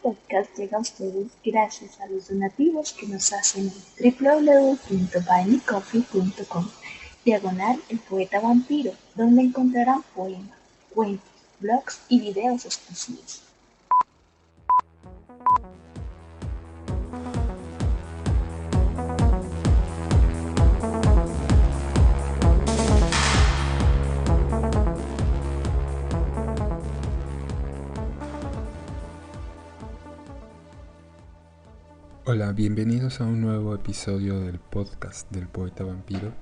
podcast llega a ustedes gracias a los donativos que nos hacen en www.buymecoffee.com /El Poeta Vampiro, donde encontrarán poemas, cuentos, blogs y videos exclusivos. Hola, bienvenidos a un nuevo episodio del podcast del Poeta Vampiro.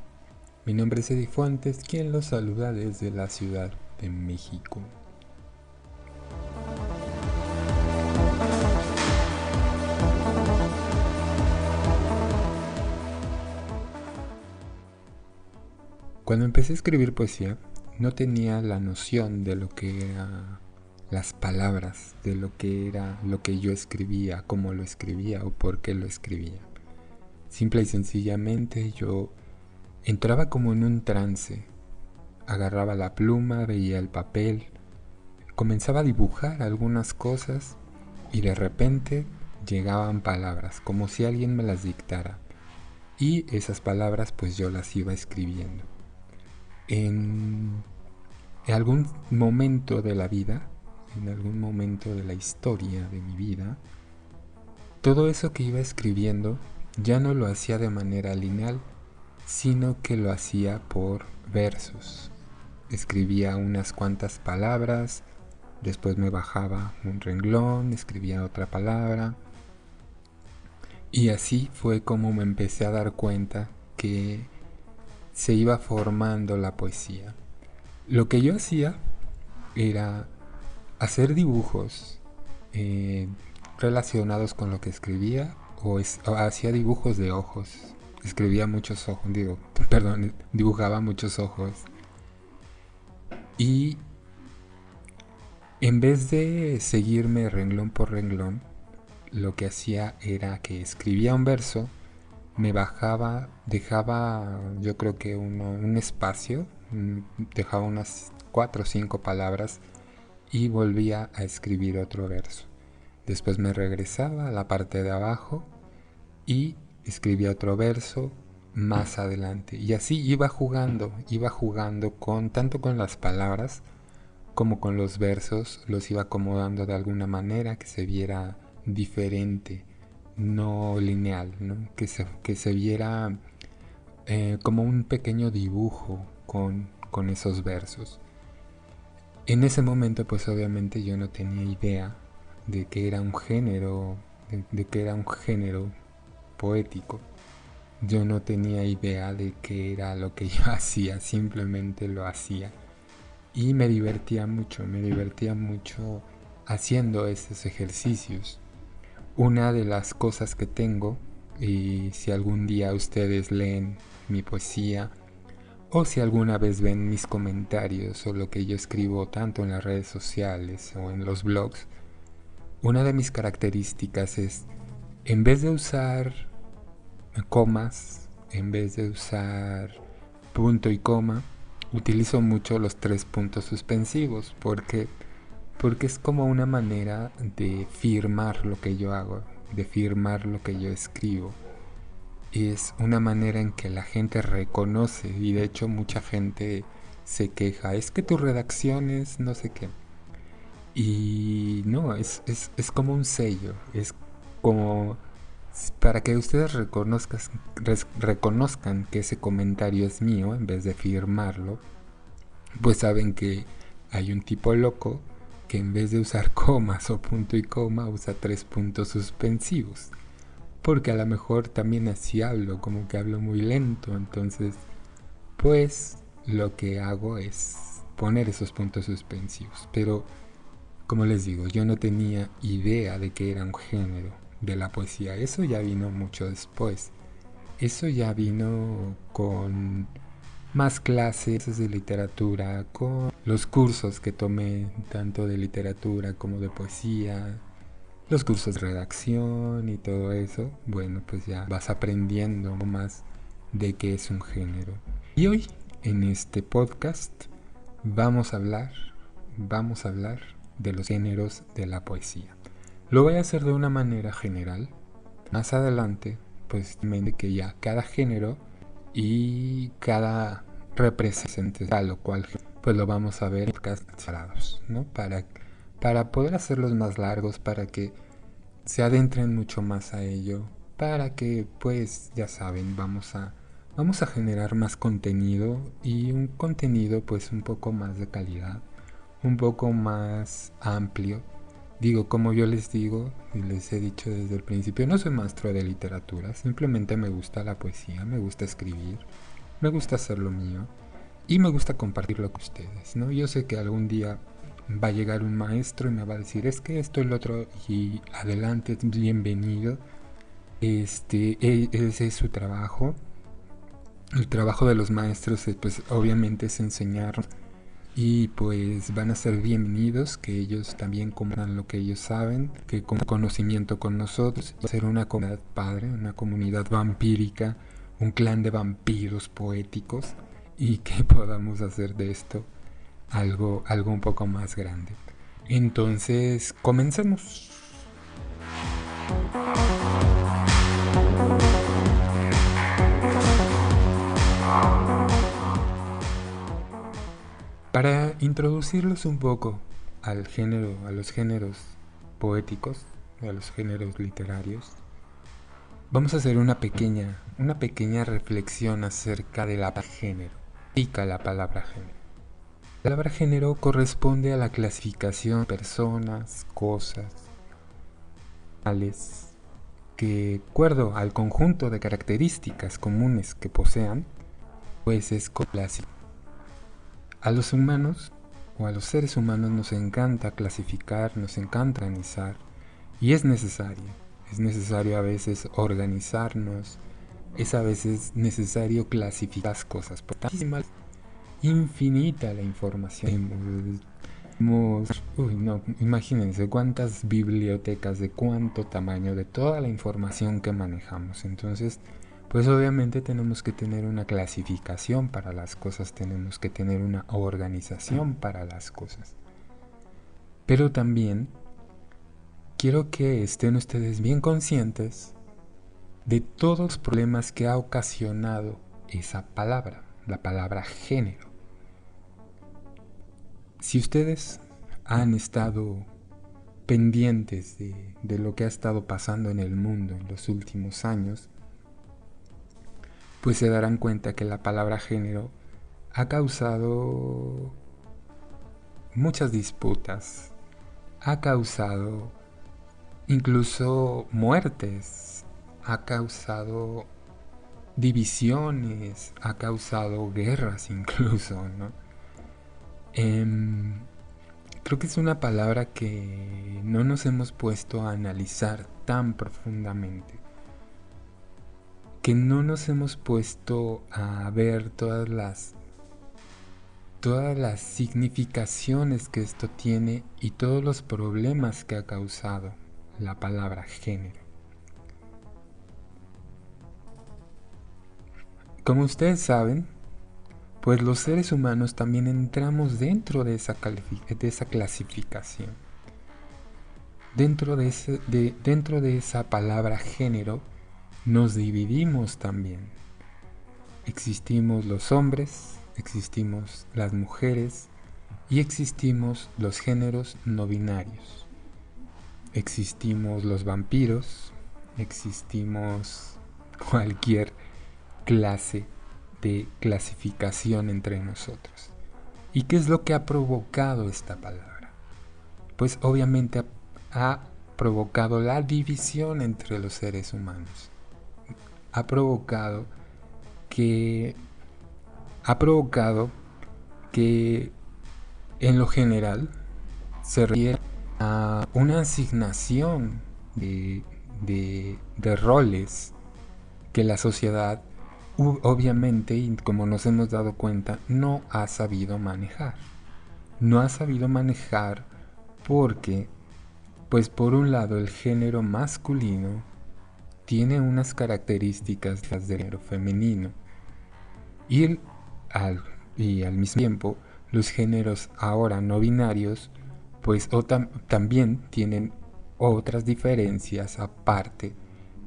Mi nombre es Eddie Fuentes, quien los saluda desde la Ciudad de México. Cuando empecé a escribir poesía, no tenía la noción de lo que eran las palabras, de lo que era lo que yo escribía, cómo lo escribía o por qué lo escribía. Simple y sencillamente yo entraba como en un trance, agarraba la pluma, veía el papel, comenzaba a dibujar algunas cosas y de repente llegaban palabras, como si alguien me las dictara. Y esas palabras pues yo las iba escribiendo. En algún momento de la vida, en algún momento de la historia de mi vida, todo eso que iba escribiendo ya no lo hacía de manera lineal, sino que lo hacía por versos. Escribía unas cuantas palabras, después me bajaba un renglón, escribía otra palabra, y así fue como me empecé a dar cuenta que se iba formando la poesía. Lo que yo hacía era hacer dibujos relacionados con lo que escribía o hacía dibujos de ojos. Escribía muchos ojos, dibujaba muchos ojos. Y en vez de seguirme renglón por renglón, lo que hacía era que escribía un verso, me bajaba, dejaba yo creo que un espacio, dejaba unas 4 o 5 palabras y volvía a escribir otro verso. Después me regresaba a la parte de abajo y escribía otro verso más adelante. Y así iba jugando tanto con las palabras como con los versos, los iba acomodando de alguna manera que se viera diferente, no lineal, ¿no? Que se viera como un pequeño dibujo con esos versos. En ese momento pues obviamente yo no tenía idea de que era un género, de que era un género poético. Yo no tenía idea de qué era lo que yo hacía, simplemente lo hacía. Y me divertía mucho haciendo esos ejercicios. Una de las cosas que tengo, y si algún día ustedes leen mi poesía, o si alguna vez ven mis comentarios o lo que yo escribo tanto en las redes sociales o en los blogs, una de mis características es, en vez de usar comas, en vez de usar punto y coma, utilizo mucho los 3 puntos suspensivos porque es como una manera de firmar lo que yo hago, de firmar lo que yo escribo. Es una manera en que la gente reconoce, y de hecho mucha gente se queja, es que tu redacción es no sé qué. Y no, es como un sello, es como para que ustedes reconozcan que ese comentario es mío en vez de firmarlo, pues saben que hay un tipo loco que en vez de usar comas o punto y coma usa 3 puntos suspensivos. Porque a lo mejor también así hablo, como que hablo muy lento, entonces pues lo que hago es poner esos puntos suspensivos. Pero como les digo, yo no tenía idea de que era un género de la poesía. Eso ya vino mucho después. Eso ya vino con más clases de literatura, con los cursos que tomé tanto de literatura como de poesía, los cursos de redacción y todo eso. Bueno, pues ya vas aprendiendo más de qué es un género. Y hoy, en este podcast, vamos a hablar de los géneros de la poesía. Lo voy a hacer de una manera general. Más adelante, pues que ya cada género y cada representante tal o cual, pues lo vamos a ver en separados, ¿no? Para poder hacerlos más largos, para que se adentren mucho más a ello, para que, pues, ya saben, vamos a generar más contenido y un contenido, pues, un poco más de calidad, un poco más amplio. Digo, como yo les digo y les he dicho desde el principio, no soy maestro de literatura, simplemente me gusta la poesía, me gusta escribir, me gusta hacer lo mío y me gusta compartirlo con ustedes, ¿no? Yo sé que algún día va a llegar un maestro y me va a decir, es que esto y lo otro, y adelante, bienvenido. Ese es su trabajo. El trabajo de los maestros, pues obviamente es enseñar y pues van a ser bienvenidos, que ellos también compartan lo que ellos saben, que con conocimiento con nosotros, ser una comunidad padre, una comunidad vampírica, un clan de vampiros poéticos y que podamos hacer de esto algo un poco más grande. Entonces, comencemos. Para introducirlos un poco al género, a los géneros poéticos, a los géneros literarios, vamos a hacer una pequeña reflexión acerca de la palabra género. ¿Qué significa la palabra género? La palabra género corresponde a la clasificación de personas, cosas, animales, que de acuerdo al conjunto de características comunes que posean, pues es clasificado. A los humanos o a los seres humanos nos encanta clasificar, nos encanta organizar y es necesario a veces organizarnos, es a veces necesario clasificar las cosas, porque es infinita la información. No, imagínense cuántas bibliotecas, de cuánto tamaño, de toda la información que manejamos. Entonces, pues obviamente tenemos que tener una clasificación para las cosas, tenemos que tener una organización para las cosas. Pero también quiero que estén ustedes bien conscientes de todos los problemas que ha ocasionado esa palabra, la palabra género. Si ustedes han estado pendientes de lo que ha estado pasando en el mundo en los últimos años, pues se darán cuenta que la palabra género ha causado muchas disputas, ha causado incluso muertes, ha causado divisiones, ha causado guerras incluso, ¿no? Creo que es una palabra que no nos hemos puesto a analizar tan profundamente, que no nos hemos puesto a ver todas las significaciones que esto tiene y todos los problemas que ha causado la palabra género. Como ustedes saben, pues los seres humanos también entramos dentro de esa clasificación. Dentro de esa palabra género nos dividimos también. Existimos los hombres, existimos las mujeres y existimos los géneros no binarios. Existimos los vampiros, existimos cualquier clase de clasificación entre nosotros. ¿Y qué es lo que ha provocado esta palabra? Pues obviamente ha provocado la división entre los seres humanos. Ha provocado que en lo general se refiere a una asignación de roles que la sociedad obviamente, y como nos hemos dado cuenta, no ha sabido manejar. No ha sabido manejar porque, pues por un lado, el género masculino tiene unas características del género femenino y al mismo tiempo los géneros ahora no binarios pues también tienen otras diferencias aparte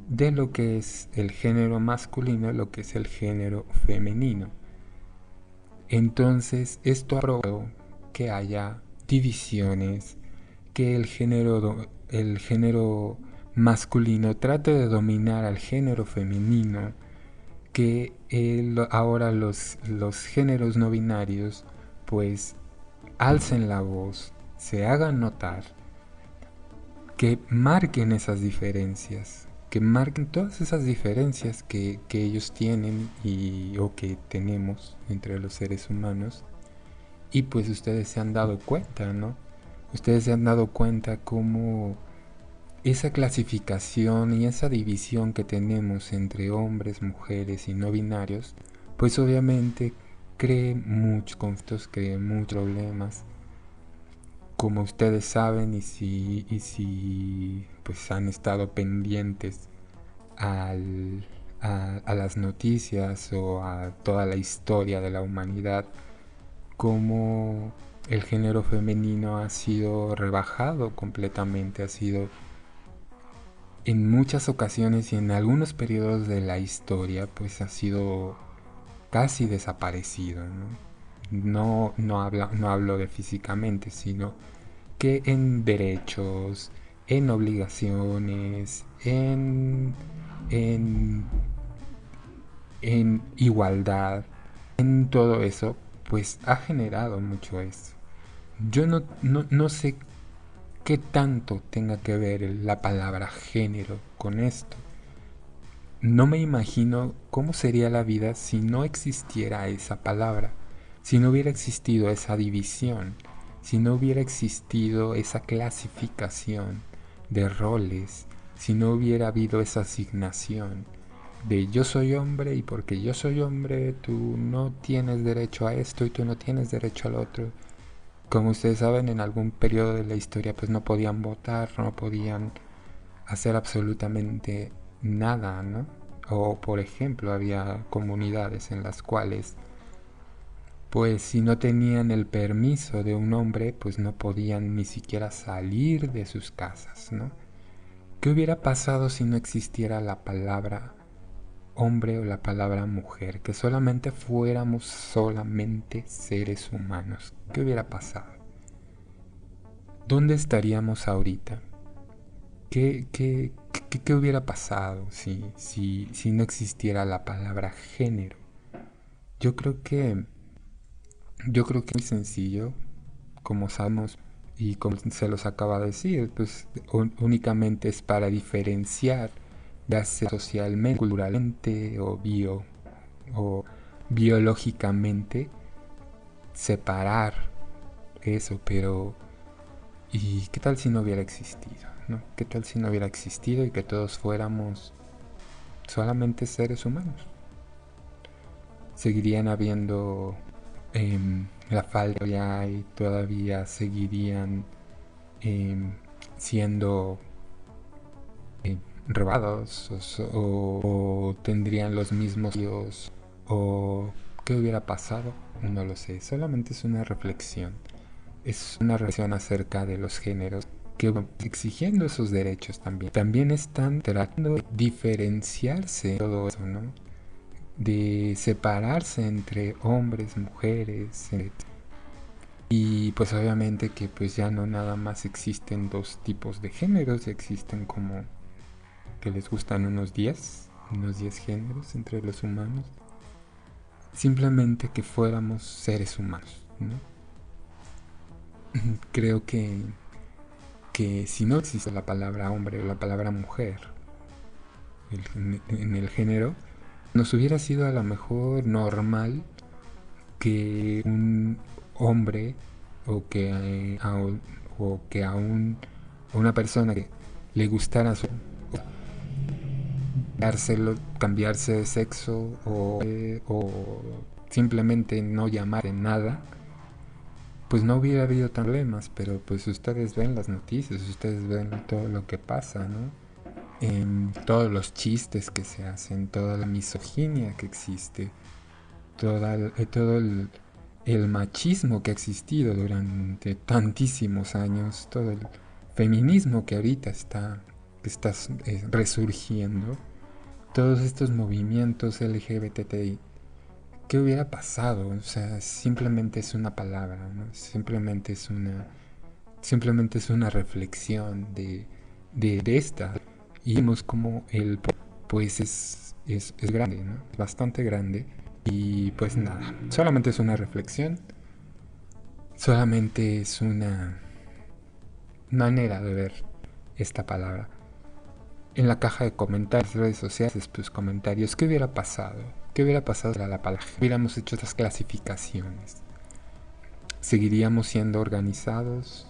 de lo que es el género masculino y lo que es el género femenino. Entonces esto ha provocado que haya divisiones, que el género masculino trate de dominar al género femenino, que ahora los géneros no binarios pues alcen la voz, se hagan notar, que marquen esas diferencias, que marquen todas esas diferencias que ellos tienen o que tenemos entre los seres humanos. Y pues ustedes se han dado cuenta, ¿no? Ustedes se han dado cuenta cómo esa clasificación y esa división que tenemos entre hombres, mujeres y no binarios, pues obviamente cree muchos conflictos, cree muchos problemas. Como ustedes saben, y si pues han estado pendientes a las noticias o a toda la historia de la humanidad, como el género femenino ha sido rebajado completamente, ha sido en muchas ocasiones y en algunos periodos de la historia, pues ha sido casi desaparecido, ¿no? No hablo de físicamente, sino que en derechos, en obligaciones, en, en igualdad, en todo eso, pues ha generado mucho eso. Yo no sé qué tanto tenga que ver la palabra género con esto. No me imagino cómo sería la vida si no existiera esa palabra, si no hubiera existido esa división, si no hubiera existido esa clasificación de roles, si no hubiera habido esa asignación de yo soy hombre y porque yo soy hombre tú no tienes derecho a esto y tú no tienes derecho al otro. Como ustedes saben, en algún periodo de la historia pues no podían votar, no podían hacer absolutamente nada, ¿no? O por ejemplo, había comunidades en las cuales pues si no tenían el permiso de un hombre, pues no podían ni siquiera salir de sus casas, ¿no? ¿Qué hubiera pasado si no existiera la palabra hombre o la palabra mujer? Que solamente fuéramos solamente seres humanos. ¿Qué hubiera pasado? ¿Dónde estaríamos ahorita? ¿Qué hubiera pasado si no existiera la palabra género? Yo creo que, yo creo que es muy sencillo, como sabemos y como se los acaba de decir, pues únicamente es para diferenciar, ya sea socialmente, culturalmente o biológicamente, separar eso, pero ¿y qué tal si no hubiera existido? ¿No? ¿Qué tal si no hubiera existido y que todos fuéramos solamente seres humanos? Seguirían habiendo la falta que hay, todavía seguirían siendo robados o tendrían los mismos dios o qué hubiera pasado, no lo sé, solamente es una reflexión. Es una reflexión acerca de los géneros que exigiendo esos derechos también están tratando de diferenciarse de todo eso, ¿no? De separarse entre hombres, mujeres, y pues obviamente que pues ya no nada más existen dos tipos de géneros, existen como que les gustan unos 10 géneros entre los humanos, simplemente que fuéramos seres humanos, ¿no? Creo que si no existe la palabra hombre o la palabra mujer en el género, nos hubiera sido a lo mejor normal que un hombre o que a una persona que le gustara cambiarse de sexo o simplemente no llamar de nada, pues no hubiera habido problemas, pero pues ustedes ven las noticias, ustedes ven todo lo que pasa, ¿no? En todos los chistes que se hacen, toda la misoginia que existe, todo el machismo que ha existido durante tantísimos años, todo feminismo que ahorita está resurgiendo, todos estos movimientos LGBTI, ¿qué hubiera pasado? O sea, simplemente es una palabra, ¿no? Simplemente es una reflexión de esta. Y vemos como el pues es grande, ¿no? Bastante grande. Y pues nada, solamente es una reflexión, solamente es una manera de ver esta palabra. En la caja de comentarios, redes sociales, pues comentarios, ¿qué hubiera pasado? ¿Qué hubiera pasado a la palabra? ¿Hubiéramos hecho estas clasificaciones? ¿Seguiríamos siendo organizados?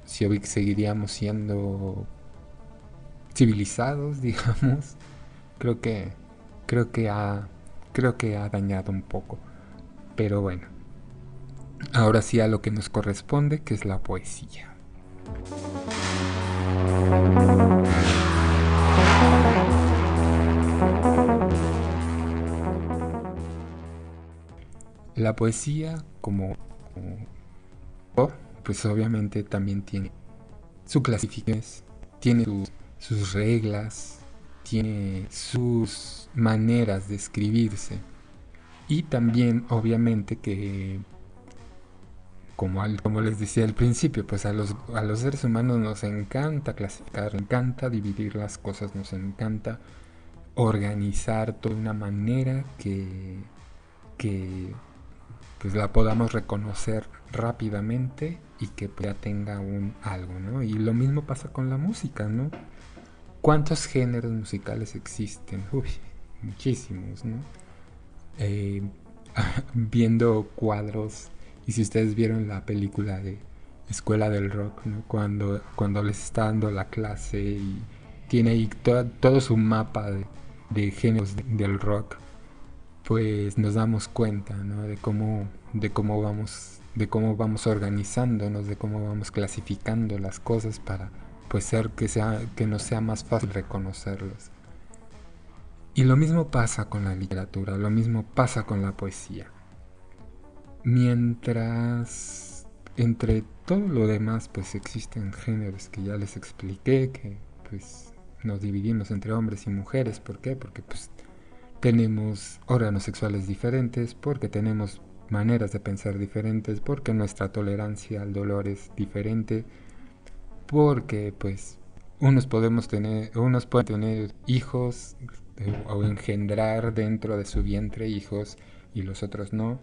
¿Seguiríamos siendo civilizados, digamos? Creo que creo que ha creo que ha dañado un poco. Pero bueno, ahora sí a lo que nos corresponde, que es la poesía. La poesía, como pues obviamente también tiene sus clasificaciones, tiene sus reglas, tiene sus maneras de escribirse. Y también, obviamente, que como les decía al principio, pues a los seres humanos nos encanta clasificar, nos encanta dividir las cosas, nos encanta organizar todo de una manera que pues la podamos reconocer rápidamente y que ya tenga un algo, ¿no? Y lo mismo pasa con la música, ¿no? ¿Cuántos géneros musicales existen? Uy, muchísimos, ¿no? Eh, Viendo cuadros, y si ustedes vieron la película de Escuela del Rock, ¿no? Cuando les está dando la clase y tiene ahí todo su mapa de géneros del rock, pues nos damos cuenta, ¿no? De cómo vamos organizándonos, de cómo vamos clasificando las cosas para pues que nos sea más fácil reconocerlos. Y lo mismo pasa con la literatura, lo mismo pasa con la poesía. Mientras entre todo lo demás pues existen géneros que ya les expliqué, que pues nos dividimos entre hombres y mujeres. ¿Por qué? Porque pues tenemos órganos sexuales diferentes, porque tenemos maneras de pensar diferentes, porque nuestra tolerancia al dolor es diferente, porque pues unos pueden tener hijos o engendrar dentro de su vientre hijos y los otros no.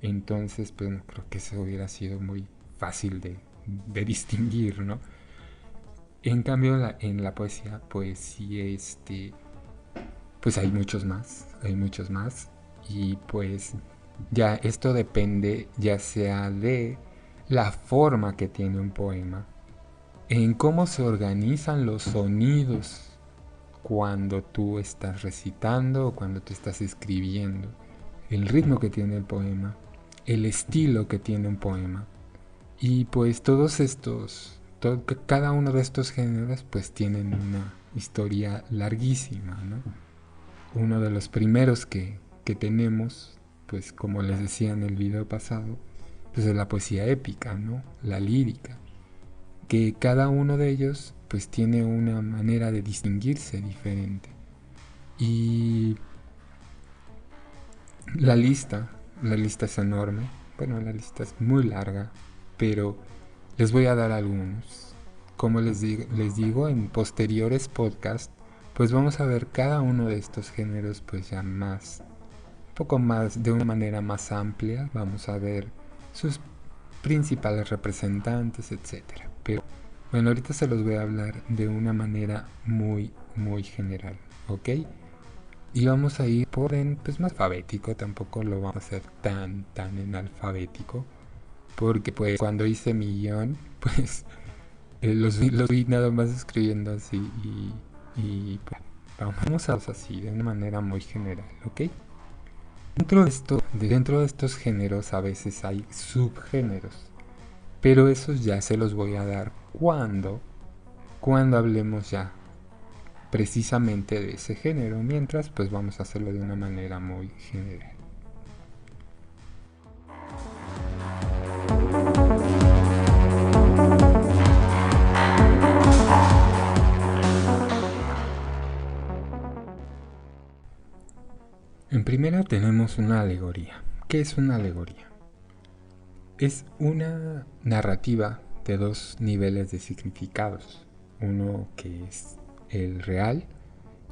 Entonces pues no creo que eso hubiera sido muy fácil de distinguir, ¿no? En cambio en la poesía pues sí pues hay muchos más y pues ya esto depende ya sea de la forma que tiene un poema, en cómo se organizan los sonidos cuando tú estás recitando o cuando tú estás escribiendo, el ritmo que tiene el poema, el estilo que tiene un poema. Y pues cada uno de estos géneros pues tienen una historia larguísima, ¿no? Uno de los primeros que tenemos, pues como les decía en el video pasado, pues es la poesía épica, ¿no? La lírica, que cada uno de ellos pues tiene una manera de distinguirse diferente. Y la lista es enorme, bueno, la lista es muy larga, pero les voy a dar algunos. Como les digo en posteriores podcasts, pues vamos a ver cada uno de estos géneros pues ya un poco más, de una manera más amplia. Vamos a ver sus principales representantes, etcétera. Pero bueno, ahorita se los voy a hablar de una manera muy, muy general, ¿ok? Y vamos a ir por orden pues más alfabético, tampoco lo vamos a hacer tan en alfabético, porque pues cuando hice mi guión, pues los vi nada más escribiendo así y pues, vamos a hacer así, de una manera muy general, ¿ok? Dentro de estos géneros a veces hay subgéneros, pero esos ya se los voy a dar cuando hablemos ya precisamente de ese género. Mientras pues vamos a hacerlo de una manera muy general. primera tenemos una alegoría. ¿Qué es una alegoría? Es una narrativa de dos niveles de significados. Uno que es el real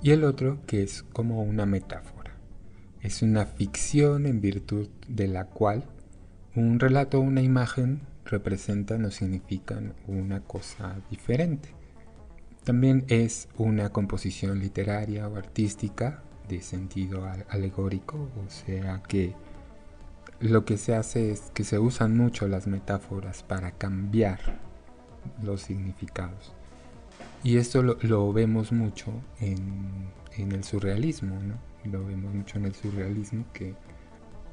y el otro que es como una metáfora. Es una ficción en virtud de la cual un relato o una imagen representan o significan una cosa diferente. También es una composición literaria o artística de sentido alegórico, o sea que lo que se hace es que se usan mucho las metáforas para cambiar los significados. Y esto lo vemos mucho en el surrealismo, ¿no? Lo vemos mucho en el surrealismo, que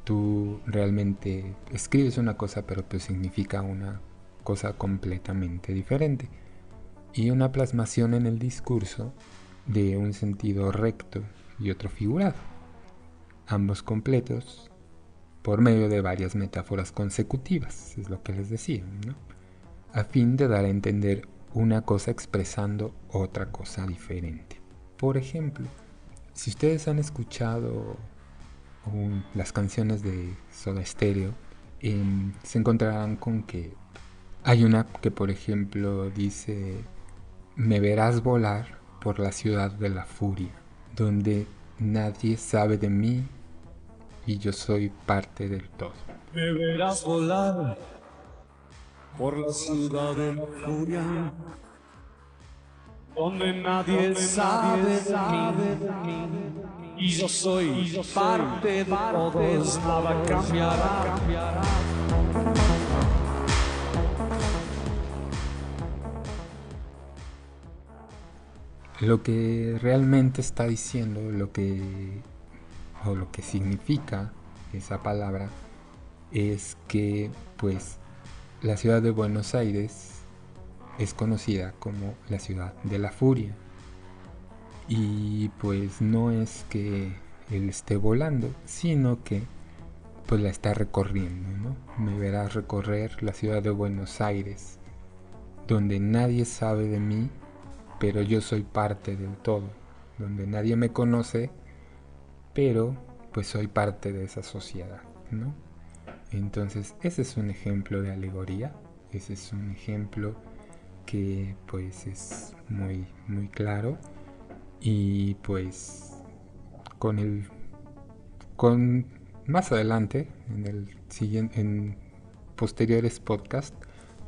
tú realmente escribes una cosa pero pues significa una cosa completamente diferente. Y una plasmación en el discurso de un sentido recto y otro figurado, ambos completos por medio de varias metáforas consecutivas, es lo que les decía, ¿no? A fin de dar a entender una cosa expresando otra cosa diferente. Por ejemplo, si ustedes han escuchado las canciones de Soda Stereo, se encontrarán con que hay una que, por ejemplo, dice: me verás volar por la ciudad de la furia, donde nadie sabe de mí y yo soy parte del todo. Me verás volar por la ciudad de la furia, donde nadie sabe de mí, y yo soy parte de todos, nada cambiará. Lo que realmente está diciendo, lo que significa esa palabra, es que pues la ciudad de Buenos Aires es conocida como la ciudad de la furia, y pues no es que él esté volando, sino que pues la está recorriendo, ¿no? Me verás recorrer la ciudad de Buenos Aires, donde nadie sabe de mí, pero yo soy parte del todo, donde nadie me conoce, pero pues soy parte de esa sociedad, ¿no? Entonces ese es un ejemplo de alegoría, ese es un ejemplo que pues es muy, muy claro, y pues con más adelante en posteriores podcasts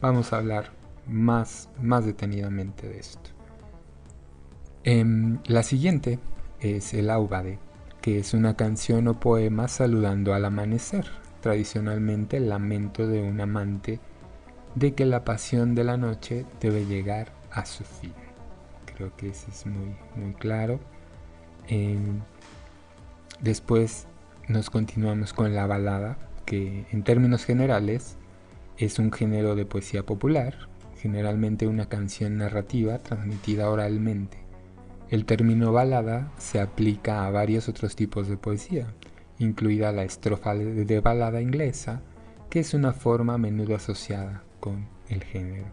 vamos a hablar más detenidamente de esto. La siguiente es el Aubade, que es una canción o poema saludando al amanecer, tradicionalmente el lamento de un amante de que la pasión de la noche debe llegar a su fin. Creo que eso es muy, muy claro. Después nos continuamos con la balada, que en términos generales es un género de poesía popular, generalmente una canción narrativa transmitida oralmente. El término balada se aplica a varios otros tipos de poesía, incluida la estrofa de balada inglesa, que es una forma a menudo asociada con el género.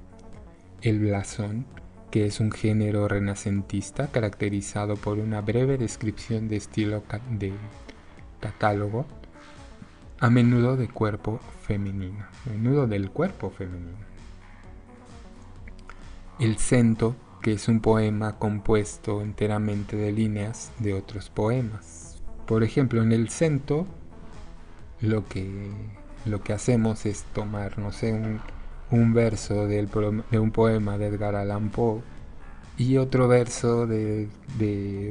El blasón, que es un género renacentista caracterizado por una breve descripción de estilo de catálogo, a menudo del cuerpo femenino. El cento, que es un poema compuesto enteramente de líneas de otros poemas. Por ejemplo, en el cento lo que hacemos es tomar, no sé, un verso de un poema de Edgar Allan Poe y otro verso de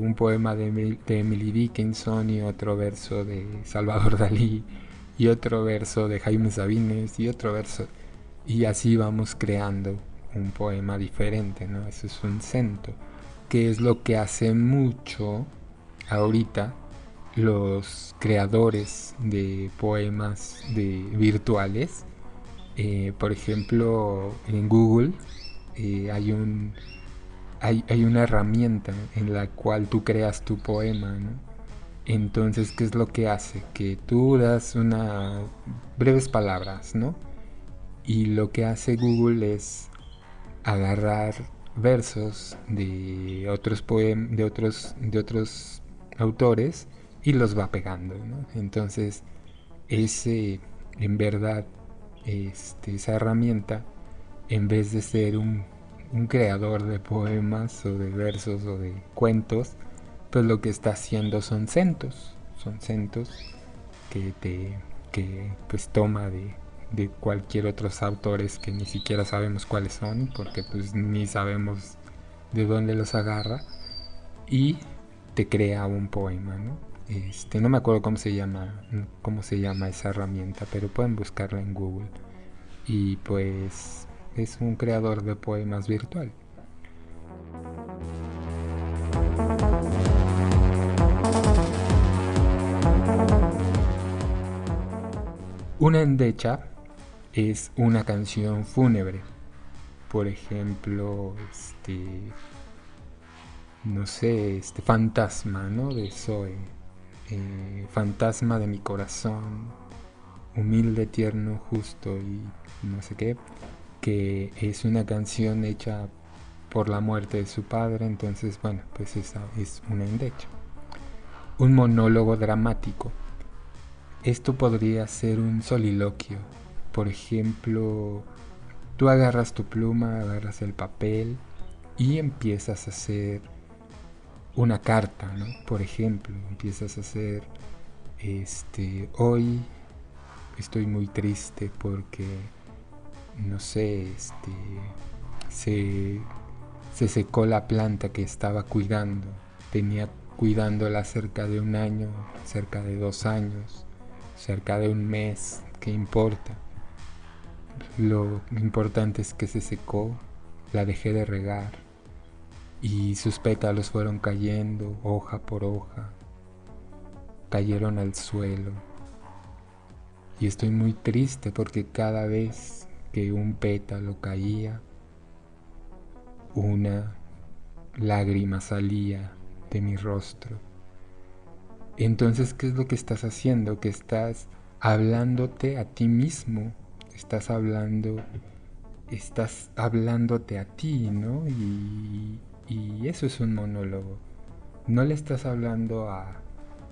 un poema de Emily Dickinson, y otro verso de Salvador Dalí, y otro verso de Jaime Sabines, y otro verso, y así vamos creando un poema diferente, ¿no? Eso es un cento, que es lo que hace mucho ahorita los creadores de poemas virtuales. Por ejemplo, en Google hay una herramienta en la cual tú creas tu poema, ¿no? Entonces, ¿qué es lo que hace? Que tú das breves palabras, ¿no? Y lo que hace Google es agarrar versos de otros autores y los va pegando, ¿no? Entonces, en verdad, esa herramienta, en vez de ser un creador de poemas o de versos o de cuentos, pues lo que está haciendo son centos que que pues toma de cualquier otros autores que ni siquiera sabemos cuáles son, porque pues ni sabemos de dónde los agarra, y te crea un poema, ¿no? No me acuerdo cómo se llama esa herramienta, pero pueden buscarla en Google. Y pues es un creador de poemas virtual. Una endecha es una canción fúnebre. Por ejemplo, no sé, Fantasma, ¿no? De Zoe. Fantasma de mi corazón, humilde, tierno, justo y no sé qué, que es una canción hecha por la muerte de su padre, entonces bueno, pues esa es una endecha. Un monólogo dramático. Esto podría ser un soliloquio. Por ejemplo, tú agarras tu pluma, agarras el papel y empiezas a hacer una carta, ¿no? Por ejemplo, empiezas a hacer, hoy estoy muy triste porque, no sé, se, se secó la planta que estaba cuidando. Tenía cuidándola cerca de un año, cerca de 2 años, cerca de un mes. ¿Qué importa? Lo importante es que se secó, la dejé de regar y sus pétalos fueron cayendo hoja por hoja, cayeron al suelo. Y estoy muy triste porque cada vez que un pétalo caía, una lágrima salía de mi rostro. Entonces, ¿qué es lo que estás haciendo? Que estás hablándote a ti mismo, estás hablándote a ti, ¿no? Y eso es un monólogo. No le estás hablando a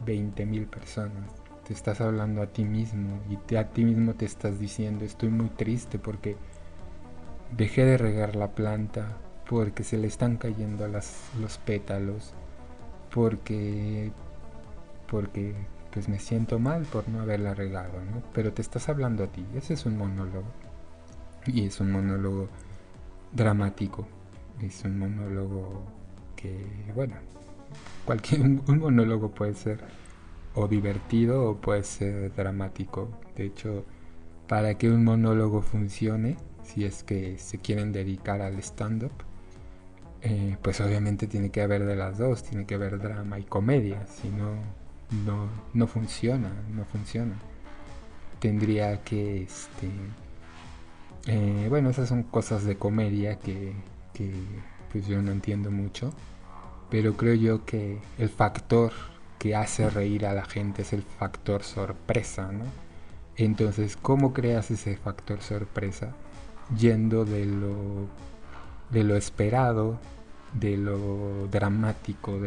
20,000 personas, te estás hablando a ti mismo y a ti mismo te estás diciendo, estoy muy triste porque dejé de regar la planta, porque se le están cayendo los pétalos, porque porque pues me siento mal por no haberla regado, ¿no? Pero te estás hablando a ti, ese es un monólogo. Y es un monólogo dramático, es un monólogo que, bueno, un monólogo puede ser o divertido o puede ser dramático. De hecho, para que un monólogo funcione, si es que se quieren dedicar al stand-up, pues obviamente tiene que haber de las dos, tiene que haber drama y comedia, si no, no funciona, no funciona. Tendría que, bueno, esas son cosas de comedia que pues yo no entiendo mucho, pero creo yo que el factor que hace reír a la gente es el factor sorpresa, ¿no? Entonces, ¿cómo creas ese factor sorpresa? Yendo de lo esperado, de lo dramático,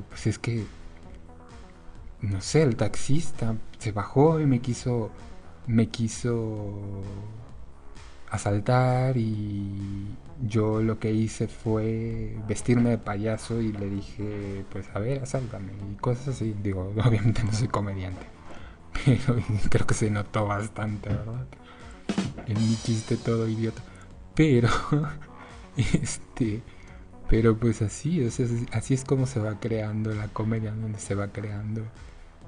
pues es que, no sé, el taxista se bajó y me quiso asaltar y yo lo que hice fue vestirme de payaso y le dije, pues a ver, asáltame y cosas así. Digo, obviamente no soy comediante, pero creo que se notó bastante, ¿verdad? En mi chiste todo idiota. Pero, este, pero pues así, o sea, así es como se va creando la comedia, donde se va creando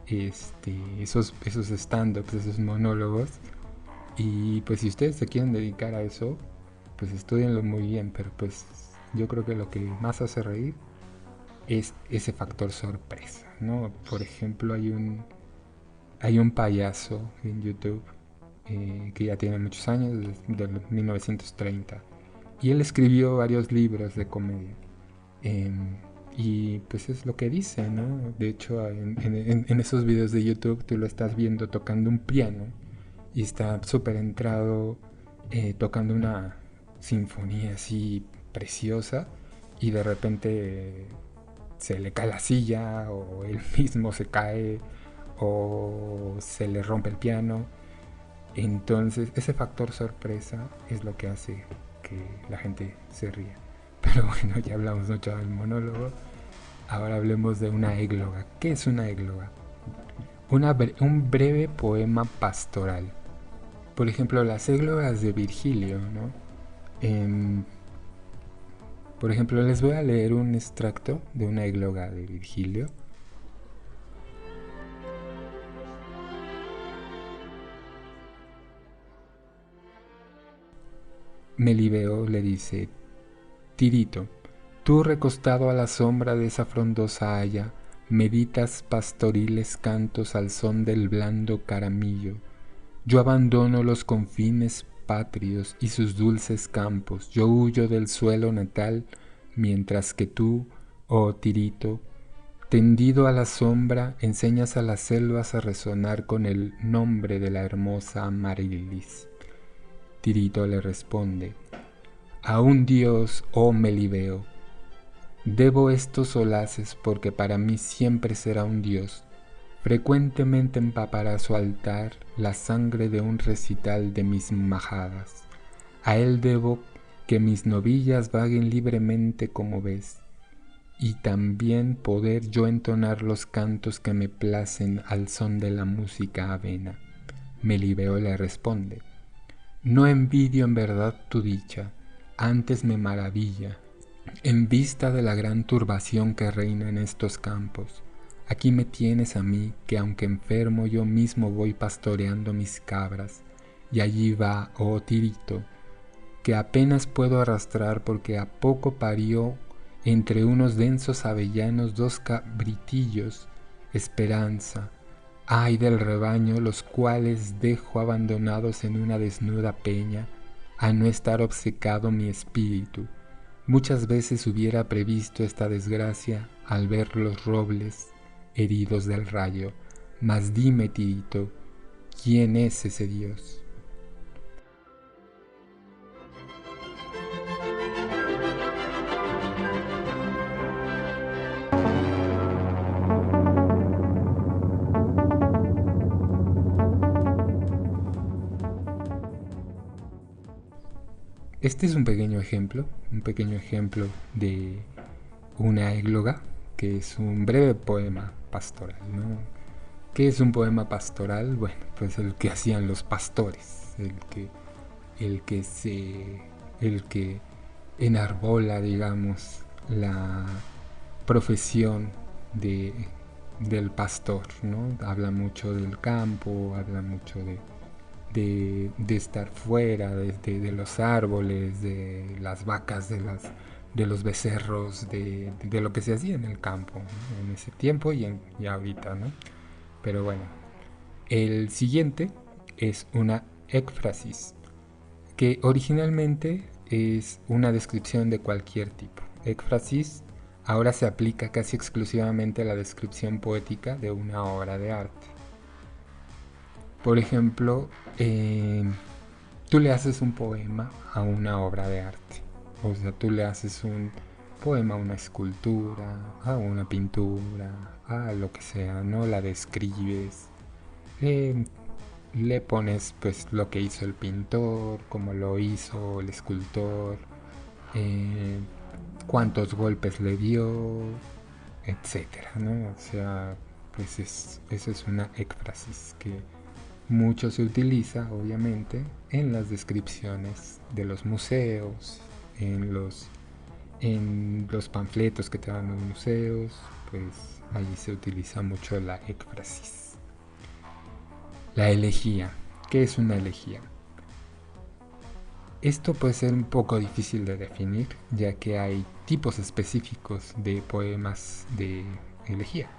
esos stand-ups, esos monólogos. Y pues si ustedes se quieren dedicar a eso, pues estudienlo muy bien, pero pues yo creo que lo que más hace reír es ese factor sorpresa, ¿no? Por ejemplo, hay un payaso en YouTube que ya tiene muchos años, de 1930, y él escribió varios libros de comedia. Y pues es lo que dice, ¿no? De hecho, en esos videos de YouTube tú lo estás viendo tocando un piano y está súper entrado, tocando una sinfonía así preciosa, y de repente se le cae la silla o él mismo se cae o se le rompe el piano. Entonces ese factor sorpresa es lo que hace que la gente se ría. Pero bueno, ya hablamos mucho del monólogo. Ahora hablemos de una égloga. ¿Qué es una égloga? Un breve poema pastoral. Por ejemplo, las églogas de Virgilio, ¿no? Por ejemplo, les voy a leer un extracto de una égloga de Virgilio. Melibeo le dice: Tirito, tú recostado a la sombra de esa frondosa haya, meditas pastoriles cantos al son del blando caramillo. Yo abandono los confines patrios y sus dulces campos, yo huyo del suelo natal, mientras que tú, oh Tirito, tendido a la sombra, enseñas a las selvas a resonar con el nombre de la hermosa Amarilis. Tirito le responde: a un dios, oh Melibeo, debo estos solaces porque para mí siempre será un dios. Frecuentemente empapará su altar la sangre de un recital de mis majadas. A él debo que mis novillas vaguen libremente como ves, y también poder yo entonar los cantos que me placen al son de la música avena. Melibeo le responde: no envidio en verdad tu dicha, antes me maravilla, en vista de la gran turbación que reina en estos campos. Aquí me tienes a mí, que aunque enfermo yo mismo voy pastoreando mis cabras, y allí va, oh Tirito, que apenas puedo arrastrar porque a poco parió entre unos densos avellanos 2 cabritillos, Esperanza, ay del rebaño, los cuales dejo abandonados en una desnuda peña, a no estar obcecado mi espíritu. Muchas veces hubiera previsto esta desgracia al ver los robles heridos del rayo, mas dime, Tirito, ¿quién es ese Dios? Este es un pequeño ejemplo de una égloga, que es un breve poema pastoral, ¿no? ¿Qué es un poema pastoral? Bueno, pues el que hacían los pastores, el que enarbola, digamos, la profesión del pastor, ¿no? Habla mucho del campo, habla mucho de estar fuera de los árboles, de las vacas, de los becerros, de lo que se hacía en el campo, ¿no? En ese tiempo y ahorita, ¿no? Pero bueno, el siguiente es una éfrasis, que originalmente es una descripción de cualquier tipo. Éfrasis ahora se aplica casi exclusivamente a la descripción poética de una obra de arte. Por ejemplo, tú le haces un poema a una obra de arte. O sea, tú le haces un poema a una escultura, a una pintura, a lo que sea, ¿no? La describes, le pones pues lo que hizo el pintor, cómo lo hizo el escultor, cuántos golpes le dio, etcétera, ¿no? O sea, pues eso es una éfrasis que mucho se utiliza, obviamente, en las descripciones de los museos, en los panfletos que te dan los museos, pues allí se utiliza mucho la éfrasis. La elegía. ¿Qué es una elegía? Esto puede ser un poco difícil de definir, ya que hay tipos específicos de poemas de elegía,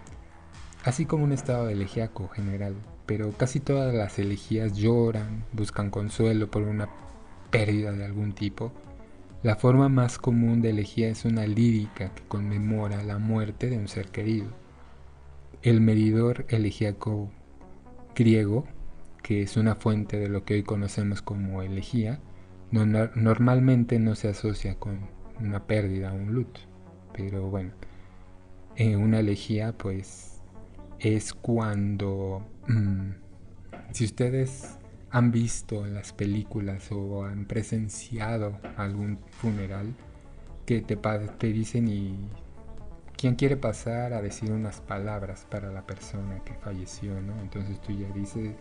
así como un estado de elegíaco general, pero casi todas las elegías lloran, buscan consuelo por una pérdida de algún tipo. La forma más común de elegía es una lírica que conmemora la muerte de un ser querido. El medidor elegíaco griego, que es una fuente de lo que hoy conocemos como elegía, normalmente no se asocia con una pérdida o un luto, pero bueno, Una elegía pues es cuando, si ustedes han visto las películas o han presenciado algún funeral, que te dicen y quién quiere pasar a decir unas palabras para la persona que falleció, ¿no? Entonces tú ya dices,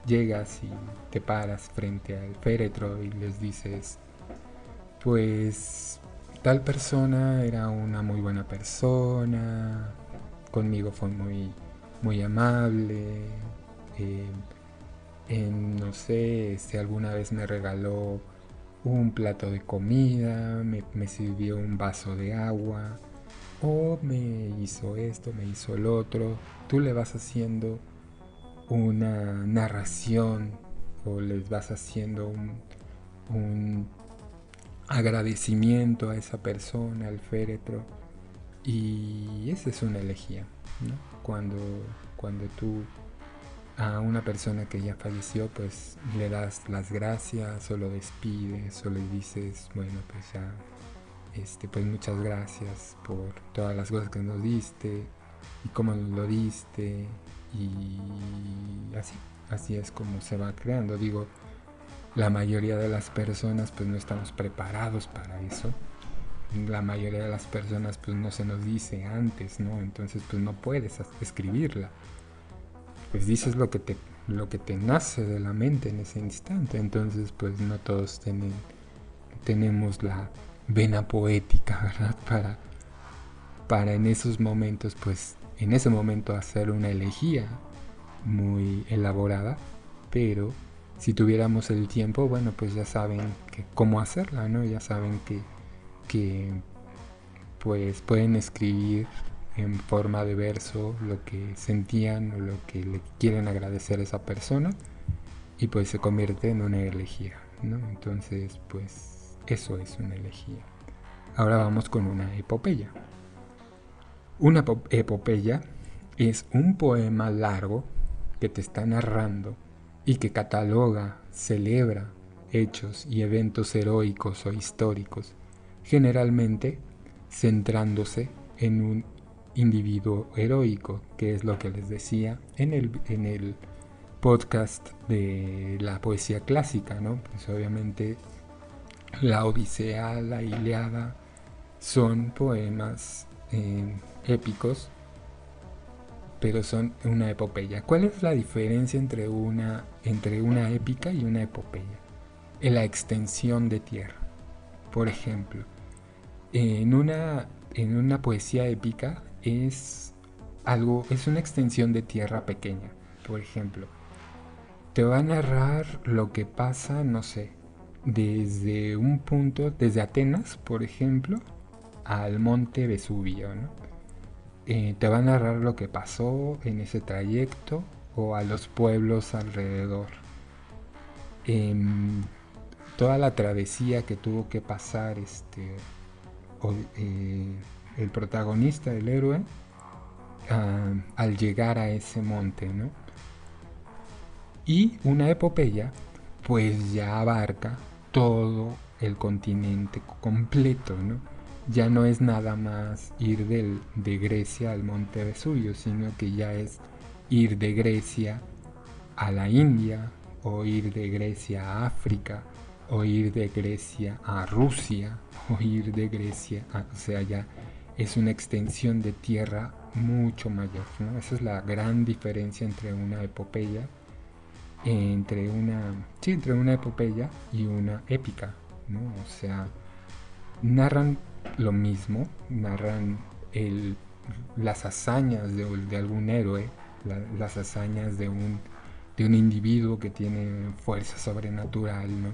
llegas y te paras frente al féretro y les dices, pues tal persona era una muy buena persona, conmigo fue muy amable, eh, no sé, si alguna vez me regaló un plato de comida, me sirvió un vaso de agua, o me hizo esto, me hizo el otro. Tú le vas haciendo una narración o les vas haciendo un agradecimiento a esa persona, al féretro. Y esa es una elegía, ¿no? Cuando tú a una persona que ya falleció, pues le das las gracias o lo despides o le dices, bueno, pues ya, pues muchas gracias por todas las cosas que nos diste y cómo nos lo diste y así es como se va creando. Digo, la mayoría de las personas pues no estamos preparados para eso. La mayoría de las personas pues no se nos dice antes, ¿no? Entonces pues no puedes escribirla. Pues dices lo que te nace de la mente en ese instante. Entonces pues no todos tenemos la vena poética, ¿verdad? Para en esos momentos, pues en ese momento hacer una elegía muy elaborada, pero si tuviéramos el tiempo, bueno, pues ya saben cómo hacerla, ¿no? Ya saben que pues pueden escribir en forma de verso lo que sentían o lo que le quieren agradecer a esa persona y pues se convierte en una elegía, ¿no? Entonces pues eso es una elegía. Ahora vamos con una epopeya. Una epopeya es un poema largo que te está narrando y que cataloga, celebra hechos y eventos heroicos o históricos, generalmente centrándose en un individuo heroico, que es lo que les decía en el podcast de la poesía clásica, ¿no? Pues obviamente la Odisea, la Ilíada son poemas épicos, pero son una epopeya. ¿Cuál es la diferencia entre una épica y una epopeya? En la extensión de tierra. Por ejemplo, en una poesía épica es una extensión de tierra pequeña. Por ejemplo, te va a narrar lo que pasa, no sé, desde un punto, desde Atenas, por ejemplo, al monte Vesubio, ¿no? Te va a narrar lo que pasó en ese trayecto o a los pueblos alrededor. Toda la travesía que tuvo que pasar el protagonista, el héroe, al llegar a ese monte, ¿no? Y una epopeya pues ya abarca todo el continente completo, ¿no? Ya no es nada más ir de Grecia al monte Vesubio, sino que ya es ir de Grecia a la India, o ir de Grecia a África, o ir de Grecia a Rusia, o ir de Grecia o sea, ya es una extensión de tierra mucho mayor, ¿no? Esa es la gran diferencia entre una epopeya, entre una epopeya y una épica, ¿no? O sea, narran lo mismo, narran las hazañas de algún héroe, las hazañas de un individuo que tiene fuerza sobrenatural, ¿no?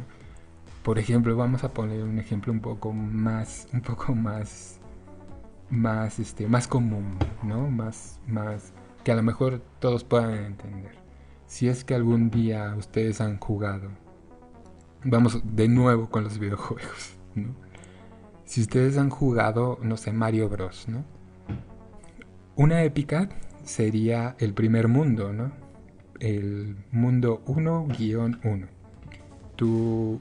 Por ejemplo, vamos a poner un ejemplo un poco más común, ¿no? Más que a lo mejor todos puedan entender. Si es que algún día ustedes han jugado, vamos de nuevo con los videojuegos, ¿no? Si ustedes han jugado, no sé, Mario Bros, ¿no? Una épica sería el primer mundo, ¿no? El mundo 1-1. Tú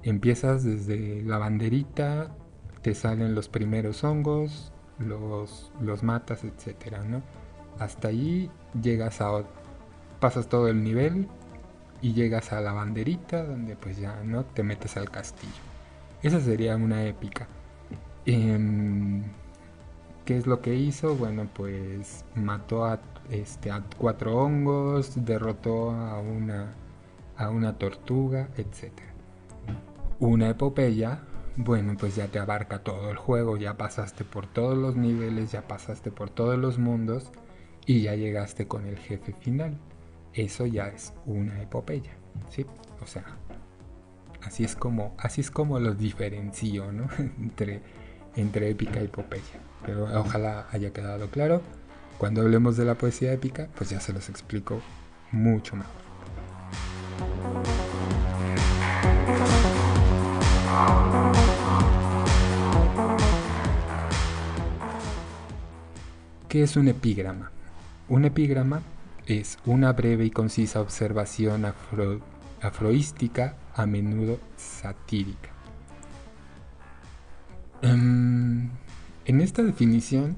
empiezas desde la banderita, te salen los primeros hongos, los matas, etcétera, ¿no? Hasta allí pasas todo el nivel y llegas a la banderita donde pues ya no te metes al castillo. Esa sería una épica. ¿Qué es lo que hizo? Bueno, pues mató a 4 hongos, derrotó a una tortuga, etcétera. Una epopeya, bueno, pues ya te abarca todo el juego, ya pasaste por todos los niveles, ya pasaste por todos los mundos y ya llegaste con el jefe final. Eso ya es una epopeya, ¿sí? O sea, así es como los diferencio, ¿no? entre épica y epopeya. Pero ojalá haya quedado claro. Cuando hablemos de la poesía épica, pues ya se los explico mucho mejor. ¿Qué es un epígrama? Un epígrama es una breve y concisa observación afroística, a menudo satírica. En esta definición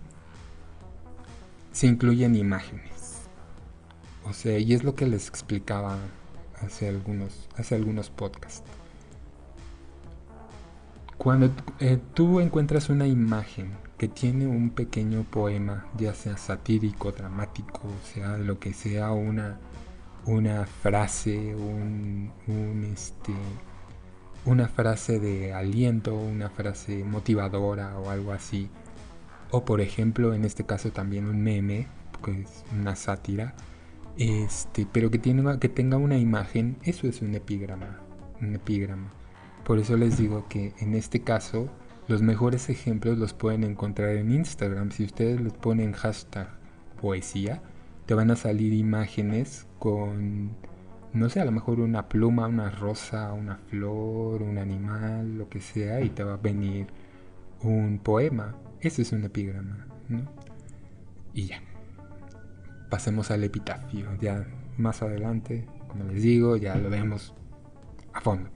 se incluyen imágenes. O sea, y es lo que les explicaba hace algunos podcasts. Cuando tú encuentras una imagen que tiene un pequeño poema, ya sea satírico, dramático, o sea, lo que sea, una frase, una frase de aliento, una frase motivadora o algo así, o por ejemplo, en este caso también un meme, que es una sátira, pero que tenga una imagen, eso es un epígrama. Por eso les digo que en este caso los mejores ejemplos los pueden encontrar en Instagram. Si ustedes les ponen hashtag poesía, te van a salir imágenes con, no sé, a lo mejor una pluma, una rosa, una flor, un animal, lo que sea, y te va a venir un poema. Ese es un epígrama, ¿no? Y ya. Pasemos al epitafio. Ya más adelante, como les digo, ya lo vemos a fondo.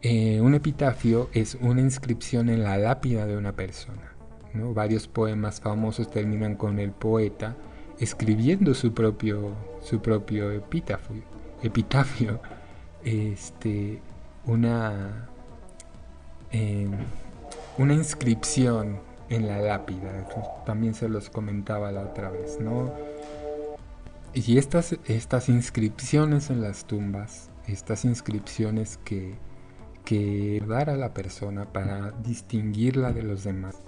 Un epitafio es una inscripción en la lápida de una persona, ¿no? Varios poemas famosos terminan con el poeta escribiendo su propio epitafio, una una inscripción en la lápida. También se los comentaba la otra vez, ¿no? Y estas inscripciones en las tumbas, estas inscripciones que dar a la persona para distinguirla de los demás,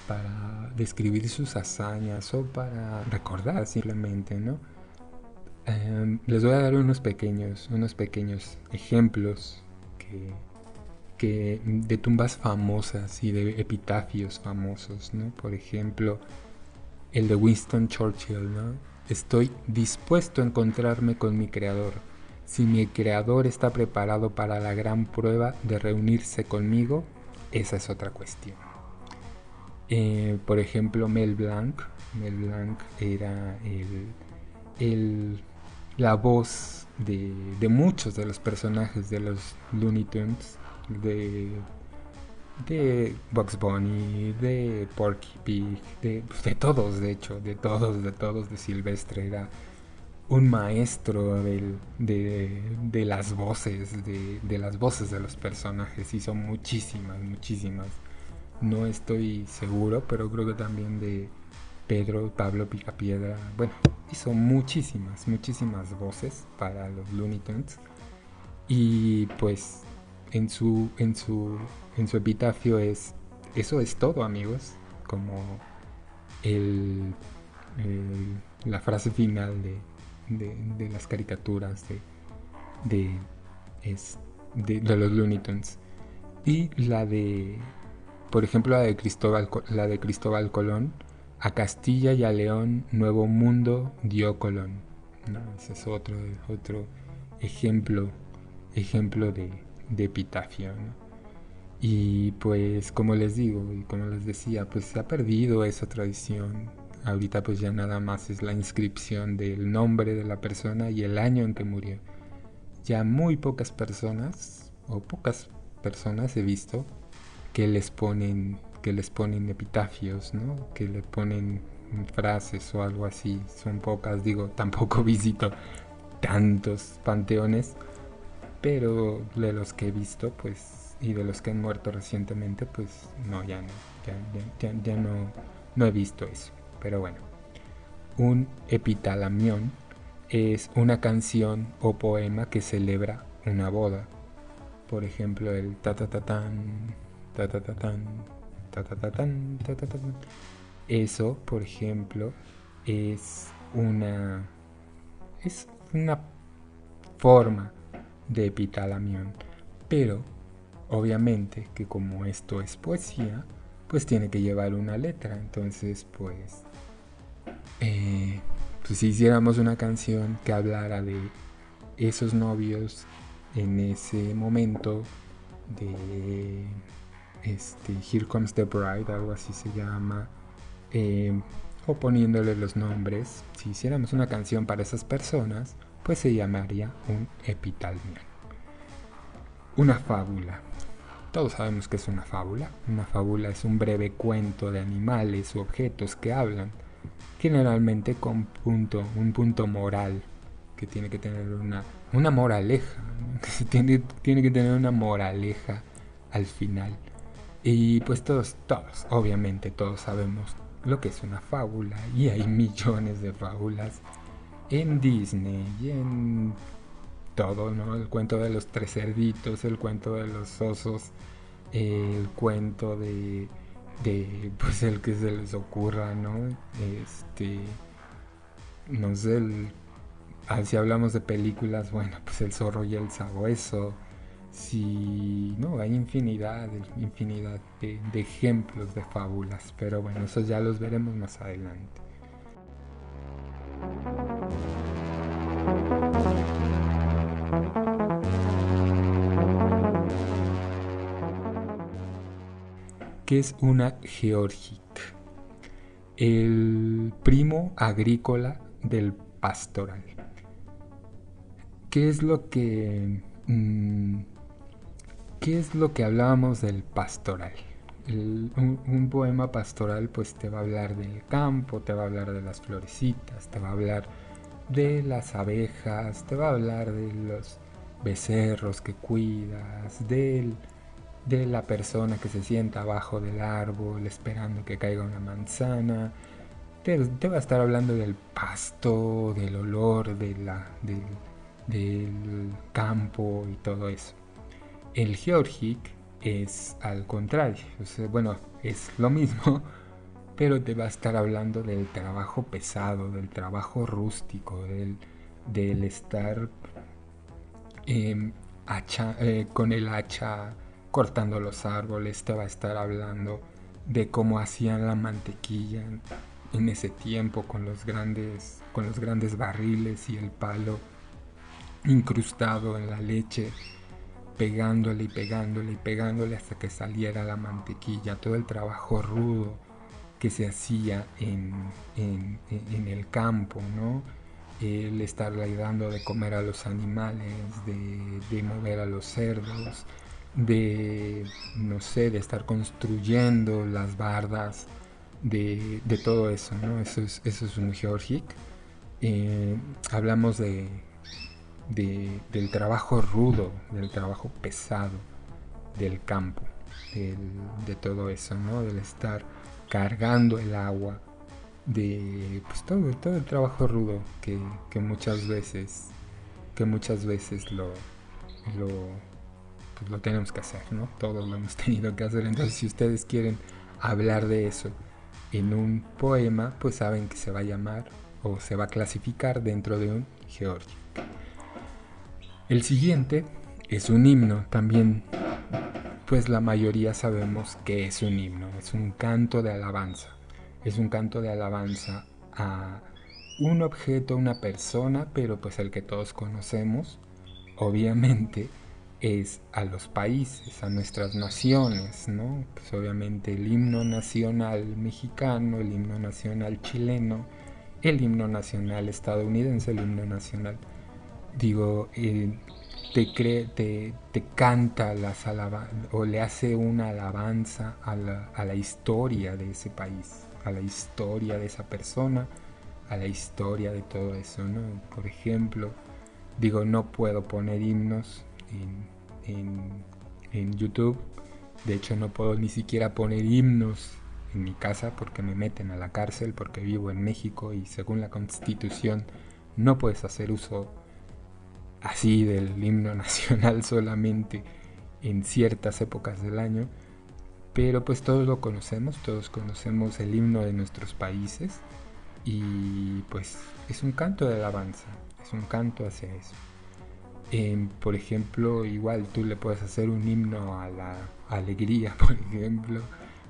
para describir sus hazañas o para recordar simplemente, ¿no? Les voy a dar unos pequeños ejemplos que de tumbas famosas y de epitafios famosos, ¿no? Por ejemplo, el de Winston Churchill, ¿no? Estoy dispuesto a encontrarme con mi creador. Si mi creador está preparado para la gran prueba de reunirse conmigo, esa es otra cuestión. Por ejemplo, Mel Blanc era la voz de muchos de los personajes de los Looney Tunes, de Bugs Bunny, de Porky Pig, de todos, de hecho, de todos, de Silvestre. Era un maestro de las voces, de las voces de los personajes. Hizo muchísimas. No estoy seguro, pero creo que también de Pablo Picapiedra. Bueno, hizo muchísimas voces para los Looney Tunes. Y pues en su epitafio eso es todo, amigos, como la frase final de las caricaturas de los Looney Tunes. Y por ejemplo, la de Cristóbal Colón: a Castilla y a León nuevo mundo dio Colón, ¿no? Ese es otro ejemplo de epitafio, ¿no? Y pues como les digo y como les decía, pues se ha perdido esa tradición. Ahorita pues ya nada más es la inscripción del nombre de la persona y el año en que murió. Ya muy pocas personas he visto que les ponen que les ponen epitafios, ¿no? Que le ponen frases o algo así. Son pocas, digo, tampoco visito tantos panteones, pero de los que he visto, pues, y de los que han muerto recientemente, pues, no, ya no, ya no he visto eso. Pero bueno, un epitalamión es una canción o poema que celebra una boda. Por ejemplo, el ta ta ta tan, ta ta ta tan, ta ta ta tan, ta ta ta tan. Eso, por ejemplo, es una forma de epitalamión. Pero, obviamente, que como esto es poesía, pues tiene que llevar una letra. Entonces, pues si hiciéramos una canción que hablara de esos novios en ese momento de Here Comes the Bride, algo así se llama, o poniéndole los nombres, si hiciéramos una canción para esas personas, pues se llamaría un epitalmión. Una fábula. Todos sabemos que es una fábula. Una fábula es un breve cuento de animales u objetos que hablan, generalmente con un punto moral, que tiene que tener una moraleja, ¿no? tiene que tener una moraleja al final. Y pues todos, obviamente todos sabemos lo que es una fábula, y hay millones de fábulas en Disney y en todo, ¿no? El cuento de los tres cerditos, el cuento de los osos, el cuento de pues el que se les ocurra, ¿no? No sé, si hablamos de películas, bueno, pues El zorro y el sabueso. Sí, no, hay infinidad de ejemplos de fábulas, pero bueno, esos ya los veremos más adelante. ¿Qué es una georgic? El primo agrícola del pastoral. ¿Qué es lo que hablábamos del pastoral? Un poema pastoral pues te va a hablar del campo, te va a hablar de las florecitas, te va a hablar de las abejas, te va a hablar de los becerros que cuidas, de la persona que se sienta abajo del árbol esperando que caiga una manzana. Te va a estar hablando del pasto, del olor del campo y todo eso. El georgic es al contrario, o sea, bueno, es lo mismo, pero te va a estar hablando del trabajo pesado, del trabajo rústico, del estar con el hacha cortando los árboles. Te va a estar hablando de cómo hacían la mantequilla en ese tiempo con los grandes barriles y el palo incrustado en la leche, pegándole y pegándole y pegándole hasta que saliera la mantequilla. Todo el trabajo rudo que se hacía en el campo, ¿no? El estarle dando de comer a los animales, de mover a los cerdos, de estar construyendo las bardas, de todo eso, ¿no? Eso es un georgic. Hablamos del trabajo rudo, del trabajo pesado del campo, de todo eso, ¿no? Del estar cargando el agua, de pues todo el trabajo rudo que muchas veces lo tenemos que hacer, ¿no? Todos lo hemos tenido que hacer. Entonces, si ustedes quieren hablar de eso en un poema, pues saben que se va a llamar o se va a clasificar dentro de un georgic. El siguiente es un himno. También, pues la mayoría sabemos que es un himno. Es un canto de alabanza. Es un canto de alabanza a un objeto, una persona, pero pues el que todos conocemos, obviamente, es a los países, a nuestras naciones, ¿no? Pues obviamente el himno nacional mexicano, el himno nacional chileno, el himno nacional estadounidense, el himno nacional, te canta o le hace una alabanza a la historia de ese país, a la historia de esa persona, a la historia de todo eso, ¿no? Por ejemplo, digo, no puedo poner himnos en YouTube. De hecho, no puedo ni siquiera poner himnos en mi casa porque me meten a la cárcel, porque vivo en México y según la Constitución no puedes hacer uso así del himno nacional solamente en ciertas épocas del año. Pero pues todos conocemos el himno de nuestros países y pues es un canto de alabanza, es un canto hacia eso. Por ejemplo, igual tú le puedes hacer un himno a la alegría, por ejemplo,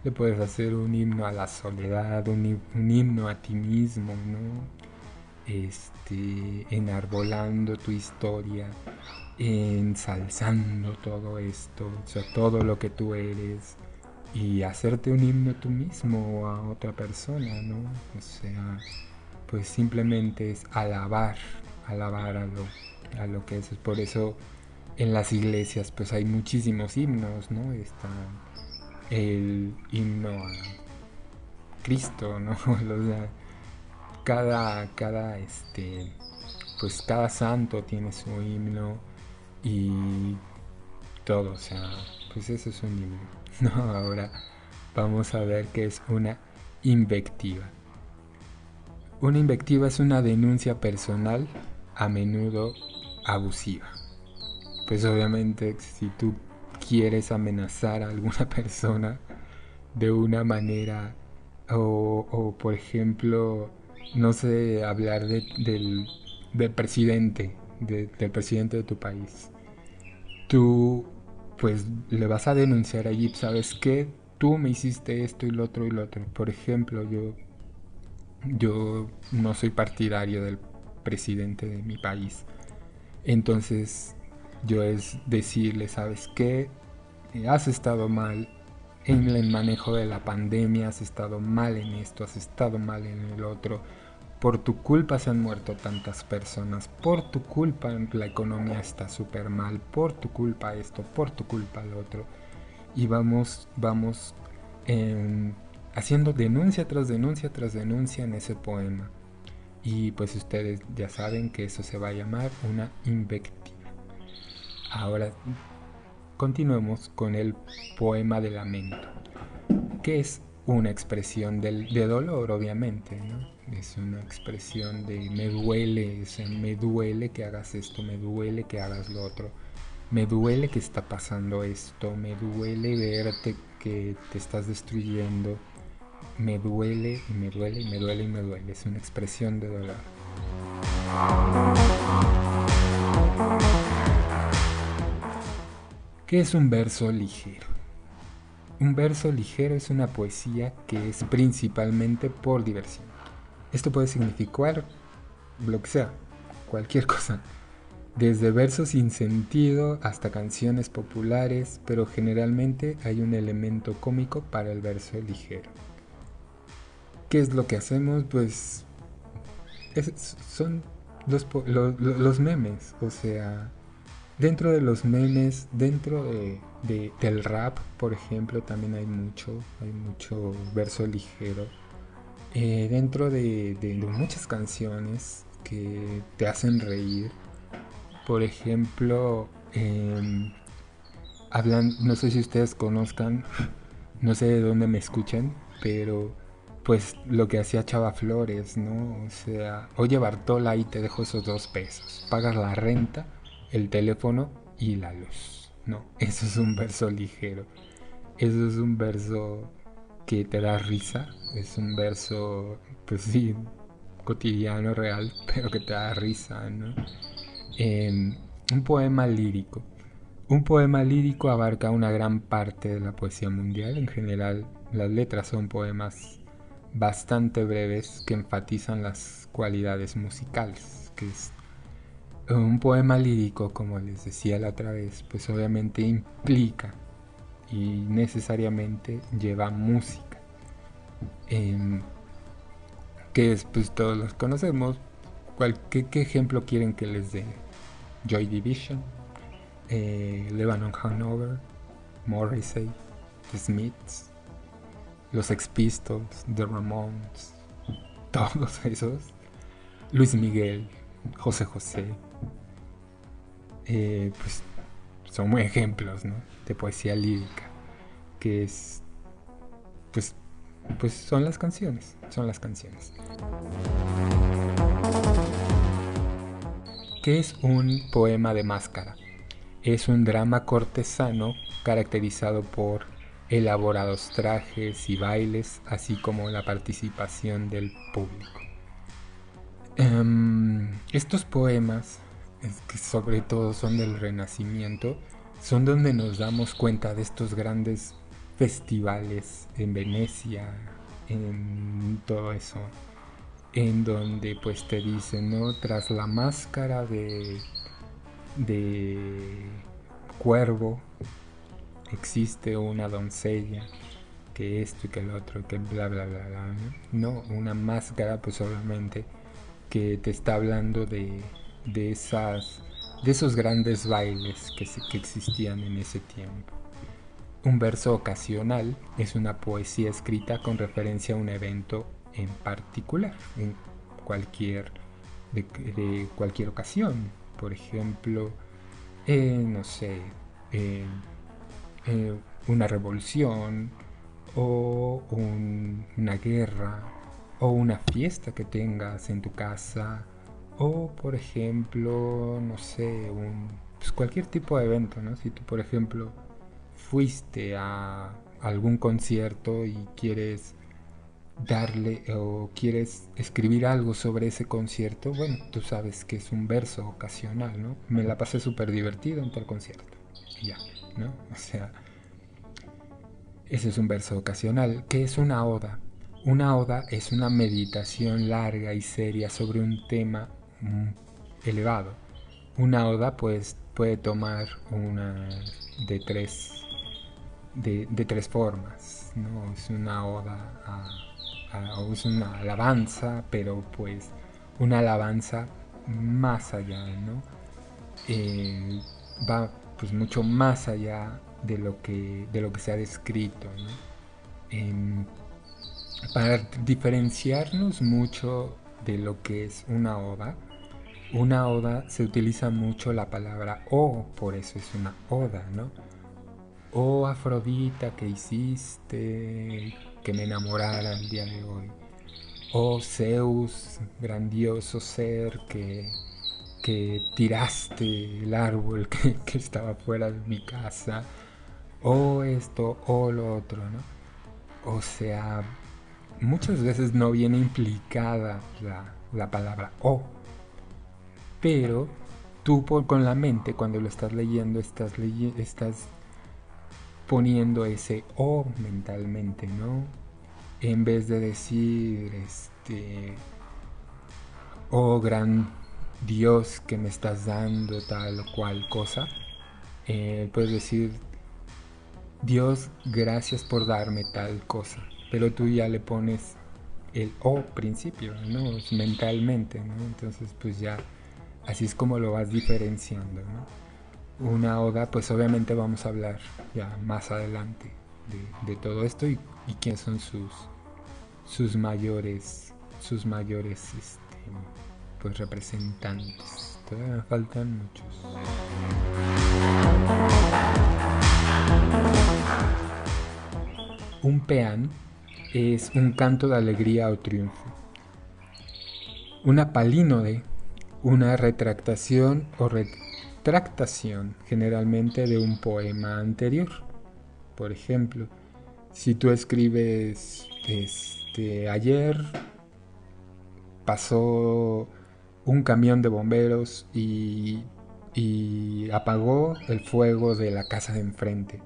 le puedes hacer un himno a la soledad, un himno a ti mismo, ¿no? Enarbolando tu historia, ensalzando todo esto, o sea, todo lo que tú eres, y hacerte un himno tú mismo a otra persona, ¿no? O sea, pues simplemente es alabar a lo que es. Por eso en las iglesias pues hay muchísimos himnos, ¿no? Está el himno a Cristo, ¿no? O sea, pues cada santo tiene su himno y todo, o sea, pues eso es un himno. No, ahora vamos a ver qué es una invectiva. Una invectiva es una denuncia personal, a menudo abusiva. Pues obviamente si tú quieres amenazar a alguna persona de una manera o por ejemplo, no sé, hablar del presidente, del presidente de tu país, tú pues le vas a denunciar allí, ¿sabes qué? Tú me hiciste esto y lo otro y lo otro. Por ejemplo, yo no soy partidario del presidente de mi país. Entonces yo es decirle, ¿sabes qué? Has estado mal en el manejo de la pandemia, has estado mal en esto, has estado mal en el otro. Por tu culpa se han muerto tantas personas, por tu culpa la economía está súper mal, por tu culpa esto, por tu culpa lo otro. Y vamos haciendo denuncia tras denuncia tras denuncia en ese poema. Y pues ustedes ya saben que eso se va a llamar una invectiva. Ahora continuemos con el poema de lamento, que es una expresión de dolor, obviamente, ¿no? Es una expresión de me duele, o sea, me duele que hagas esto, me duele que hagas lo otro, me duele que está pasando esto, me duele verte que te estás destruyendo, me duele y me duele y me duele y me duele. Es una expresión de dolor. ¿Qué es un verso ligero? Un verso ligero es una poesía que es principalmente por diversión. Esto puede significar lo que sea, cualquier cosa. Desde versos sin sentido hasta canciones populares, pero generalmente hay un elemento cómico para el verso ligero. ¿Qué es lo que hacemos? Pues son los memes, o sea, dentro de los memes, dentro del rap, por ejemplo, también hay mucho verso ligero. Dentro de muchas canciones que te hacen reír, por ejemplo, no sé si ustedes conozcan, no sé de dónde me escuchan, pero pues lo que hacía Chava Flores, ¿no? O sea, oye Bartola, ahí te dejo esos 2 pesos, pagas la renta, el teléfono y la luz, ¿no? Eso es un verso ligero, eso es un verso que te da risa, es un verso, pues sí, cotidiano, real, pero que te da risa, ¿no? Un poema lírico. Un poema lírico abarca una gran parte de la poesía mundial. En general, las letras son poemas bastante breves que enfatizan las cualidades musicales, que es un poema lírico, como les decía la otra vez, pues obviamente implica y necesariamente lleva música, que es, pues todos los conocemos. ¿Qué ejemplo quieren que les dé? Joy Division, Lebanon Hanover, Morrissey, The Smiths, los Sex Pistols, The Ramones, todos esos, Luis Miguel, José José, pues son muy ejemplos, ¿no?, de poesía lírica, que es, pues son las canciones. ¿Qué es un poema de máscara? Es un drama cortesano caracterizado por elaborados trajes y bailes, así como la participación del público. Estos poemas, que sobre todo son del Renacimiento, son donde nos damos cuenta de estos grandes festivales en Venecia, en todo eso, en donde pues te dicen, ¿no?, tras la máscara de cuervo existe una doncella, que esto y que el otro, que bla bla bla bla, ¿no? Una máscara, pues obviamente que te está hablando de esos grandes bailes que existían en ese tiempo. Un verso ocasional es una poesía escrita con referencia a un evento en particular, en cualquier de cualquier ocasión. Por ejemplo, no sé, una revolución o una guerra o una fiesta que tengas en tu casa, o por ejemplo, no sé, pues cualquier tipo de evento, ¿no? Si tú, por ejemplo, fuiste a algún concierto y quieres darle o quieres escribir algo sobre ese concierto, bueno, tú sabes que es un verso ocasional, ¿no? Me la pasé súper divertido en tal concierto. Y ya, ¿no? O sea, ese es un verso ocasional. ¿Qué es una oda? Una oda es una meditación larga y seria sobre un tema elevado. Una oda pues puede tomar una de tres formas, ¿no? Es una oda o es una alabanza, pero pues una alabanza más allá, ¿no? Va pues mucho más allá de lo que se ha descrito, ¿no? Para diferenciarnos mucho de lo que es una oda se utiliza mucho la palabra o, por eso es una oda, ¿no? Oh Afrodita, que hiciste que me enamorara el día de hoy. Oh Zeus, grandioso ser que tiraste el árbol que estaba fuera de mi casa. O esto, o lo otro, ¿no? O sea, muchas veces no viene implicada la palabra o, pero tú con la mente, cuando lo estás leyendo, estás poniendo ese o mentalmente, ¿no? En vez de decir, oh gran Dios que me estás dando tal o cual cosa, puedes decir, Dios, gracias por darme tal cosa, pero tú ya le pones el o principio, ¿no? Mentalmente, ¿no? Entonces pues ya así es como lo vas diferenciando, ¿no? Una oda, pues obviamente vamos a hablar ya más adelante de todo esto y quiénes son sus mayores pues representantes. Todavía me faltan muchos. Un peán es un canto de alegría o triunfo. Una palínode, una retractación o retractación generalmente de un poema anterior. Por ejemplo, si tú escribes ayer pasó un camión de bomberos y apagó el fuego de la casa de enfrente.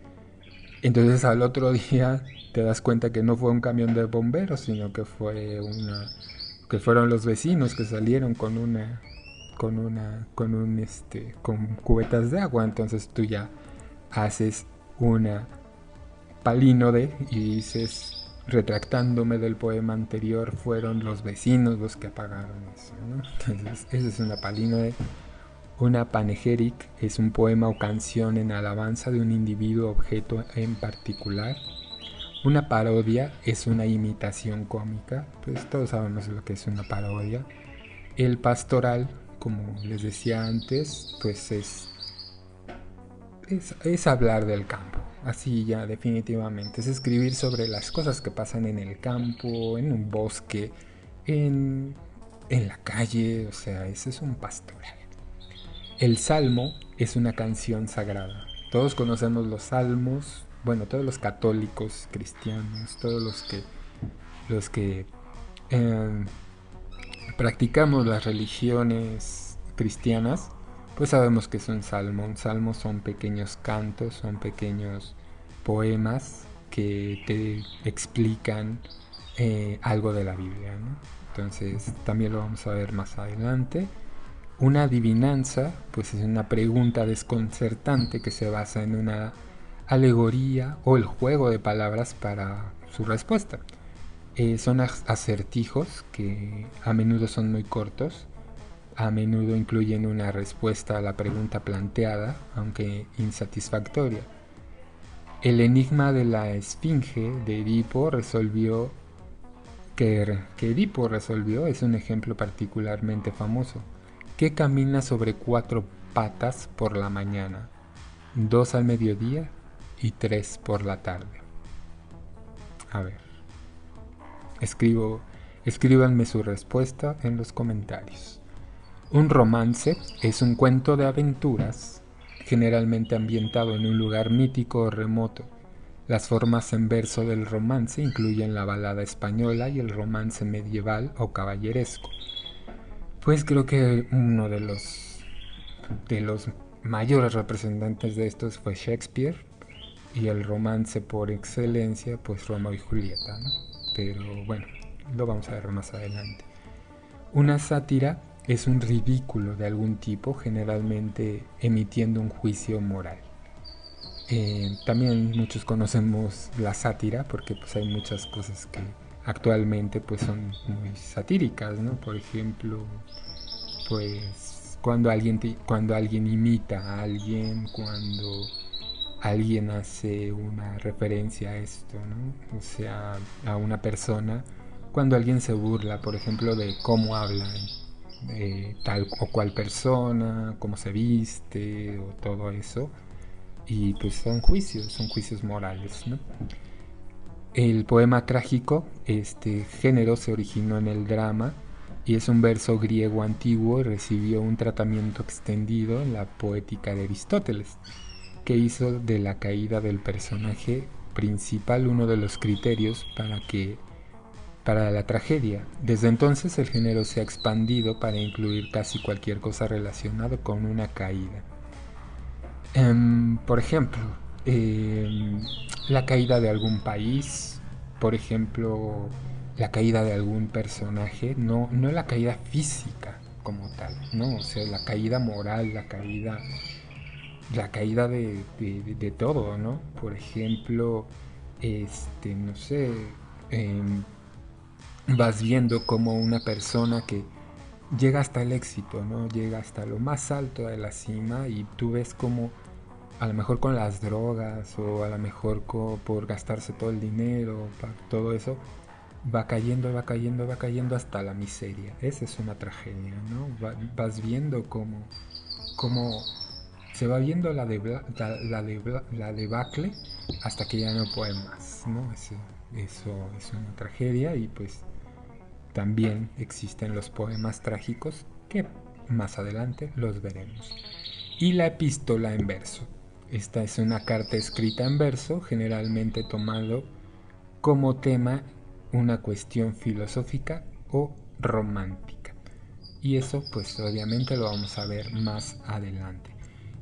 Entonces al otro día te das cuenta que no fue un camión de bomberos, sino que fueron los vecinos que salieron con cubetas de agua. Entonces tú ya haces una palínode y dices, retractándome del poema anterior, fueron los vecinos los que apagaron eso, ¿no? Entonces esa es una palínode. Una panegírica es un poema o canción en alabanza de un individuo o objeto en particular. Una parodia es una imitación cómica, pues todos sabemos lo que es una parodia. El pastoral, como les decía antes, pues es hablar del campo, así ya definitivamente, es escribir sobre las cosas que pasan en el campo, en un bosque, en la calle, o sea, ese es un pastoral. El salmo es una canción sagrada. Todos conocemos los salmos, bueno, todos los católicos, cristianos, todos los que eh, practicamos las religiones cristianas, pues sabemos que es un salmo. Un salmo son pequeños cantos, son pequeños poemas que te explican algo de la Biblia, ¿no? Entonces también lo vamos a ver más adelante. Una adivinanza, pues es una pregunta desconcertante que se basa en una alegoría o el juego de palabras para su respuesta. Son acertijos que a menudo son muy cortos, a menudo incluyen una respuesta a la pregunta planteada, aunque insatisfactoria. El enigma de la esfinge de Edipo que Edipo resolvió es un ejemplo particularmente famoso, que camina sobre 4 patas por la mañana, 2 al mediodía y 3 por la tarde. A ver, escríbanme su respuesta en los comentarios. Un romance es un cuento de aventuras, generalmente ambientado en un lugar mítico o remoto. Las formas en verso del romance incluyen la balada española y el romance medieval o caballeresco. Pues creo que uno de los mayores representantes de estos fue Shakespeare, y el romance por excelencia, pues Romeo y Julieta, ¿no? Pero bueno, lo vamos a ver más adelante. Una sátira es un ridículo de algún tipo, generalmente emitiendo un juicio moral. También muchos conocemos la sátira porque pues hay muchas cosas que actualmente pues son muy satíricas, ¿no? Por ejemplo, pues cuando alguien imita a alguien, cuando alguien hace una referencia a esto, ¿no? O sea, a una persona, cuando alguien se burla, por ejemplo, de cómo habla tal o cual persona, cómo se viste o todo eso, y pues son juicios morales, ¿no? El poema trágico, este género se originó en el drama y es un verso griego antiguo y recibió un tratamiento extendido en la poética de Aristóteles, que hizo de la caída del personaje principal uno de los criterios para la tragedia. Desde entonces el género se ha expandido para incluir casi cualquier cosa relacionada con una caída. Por ejemplo, la caída de algún país, por ejemplo, la caída de algún personaje, no la caída física como tal, ¿no? O sea, la caída moral, la caída de todo, ¿no? Por ejemplo, no sé, vas viendo como una persona que llega hasta el éxito, ¿no? Llega hasta lo más alto de la cima y tú ves como a lo mejor con las drogas o a lo mejor por gastarse todo el dinero, todo eso, va cayendo, va cayendo, va cayendo hasta la miseria. Esa es una tragedia, ¿no? Vas viendo cómo se va viendo la debacle hasta que ya no puede más, ¿no? Eso es una tragedia y pues también existen los poemas trágicos que más adelante los veremos. Y la epístola en verso. Esta es una carta escrita en verso, generalmente tomado como tema una cuestión filosófica o romántica. Y eso pues obviamente lo vamos a ver más adelante.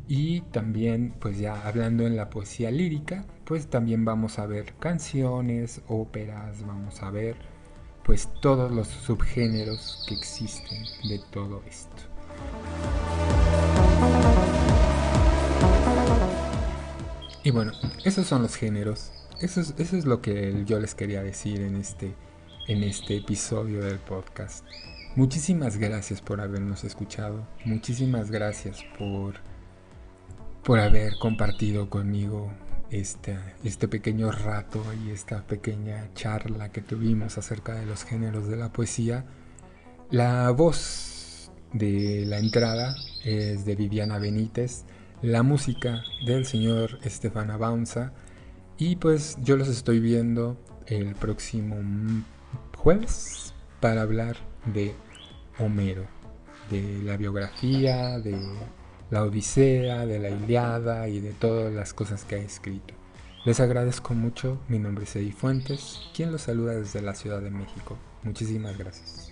Y también pues ya hablando en la poesía lírica, pues también vamos a ver canciones, óperas, vamos a ver pues todos los subgéneros que existen de todo esto. Y bueno, esos son los géneros. Eso es lo que yo les quería decir en este episodio del podcast. Muchísimas gracias por habernos escuchado. Muchísimas gracias por haber compartido conmigo este pequeño rato y esta pequeña charla que tuvimos acerca de los géneros de la poesía. La voz de la entrada es de Viviana Benítez, la música del señor Estefan Abaunza, y pues yo los estoy viendo el próximo jueves para hablar de Homero, de la biografía, de la Odisea, de la Ilíada y de todas las cosas que ha escrito. Les agradezco mucho, mi nombre es Eddie Fuentes, quien los saluda desde la Ciudad de México. Muchísimas gracias.